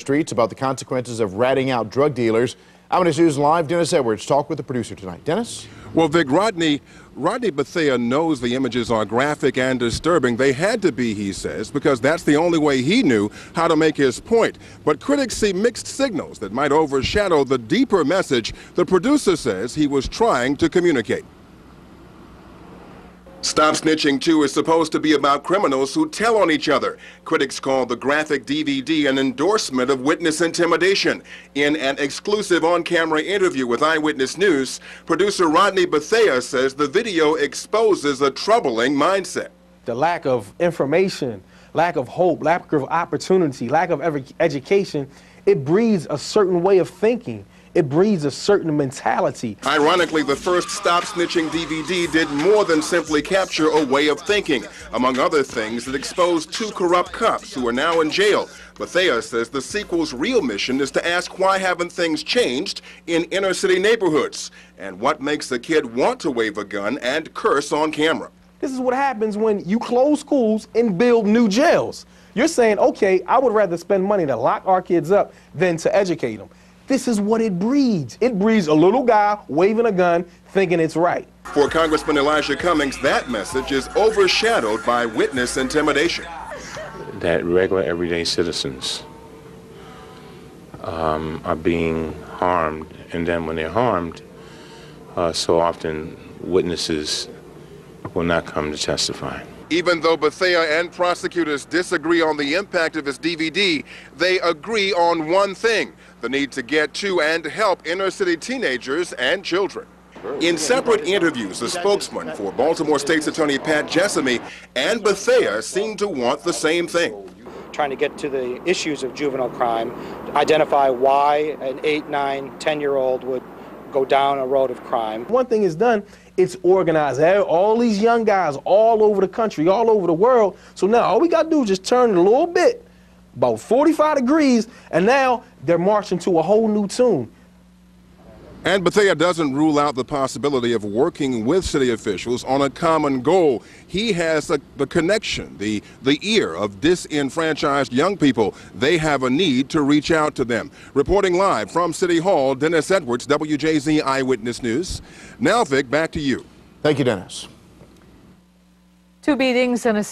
streets about the consequences of ratting out drug dealers. Eyewitness News Live, Dennis Edwards talked with the producer tonight. Dennis? Well, Vic, Rodney Bethea knows the images are graphic and disturbing. They had to be, he says, because that's the only way he knew how to make his point. But critics see mixed signals that might overshadow the deeper message the producer says he was trying to communicate. Stop Snitching 2 is supposed to be about criminals who tell on each other. Critics call the graphic DVD an endorsement of witness intimidation. In an exclusive on-camera interview with Eyewitness News, producer Rodney Bethea says the video exposes a troubling mindset. The lack of information, lack of hope, lack of opportunity, lack of education, it breeds a certain way of thinking. It breeds a certain mentality. Ironically, the first Stop Snitching DVD did more than simply capture a way of thinking. Among other things, it exposed two corrupt cops who are now in jail. Bethea says the sequel's real mission is to ask why haven't things changed in inner city neighborhoods, and what makes a kid want to wave a gun and curse on camera. This is what happens when you close schools and build new jails. You're saying, okay, I would rather spend money to lock our kids up than to educate them. This is what it breeds. It breeds a little guy waving a gun, thinking it's right. For Congressman Elijah Cummings, that message is overshadowed by witness intimidation. That regular, everyday citizens are being harmed, and then when they're harmed, so often witnesses will not come to testify. Even though Bethea and prosecutors disagree on the impact of his DVD, they agree on one thing: the need to get to and help inner city teenagers and children. In separate interviews, a spokesman for Baltimore State's Attorney Pat Jessamy and Bethea seem to want the same thing. Trying to get to the issues of juvenile crime, identify why an 8, 9, 10-year-old would go down a road of crime. One thing is done, it's organized. All these young guys all over the country, all over the world. So now all we got to do is just turn it a little bit, about 45 degrees, and now they're marching to a whole new tune. And Bethea doesn't rule out the possibility of working with city officials on a common goal. He has the connection, the ear of disenfranchised young people. They have a need to reach out to them. Reporting live from City Hall, Dennis Edwards, WJZ Eyewitness News. Now, Vic, back to you. Thank you, Dennis. 2 beatings and a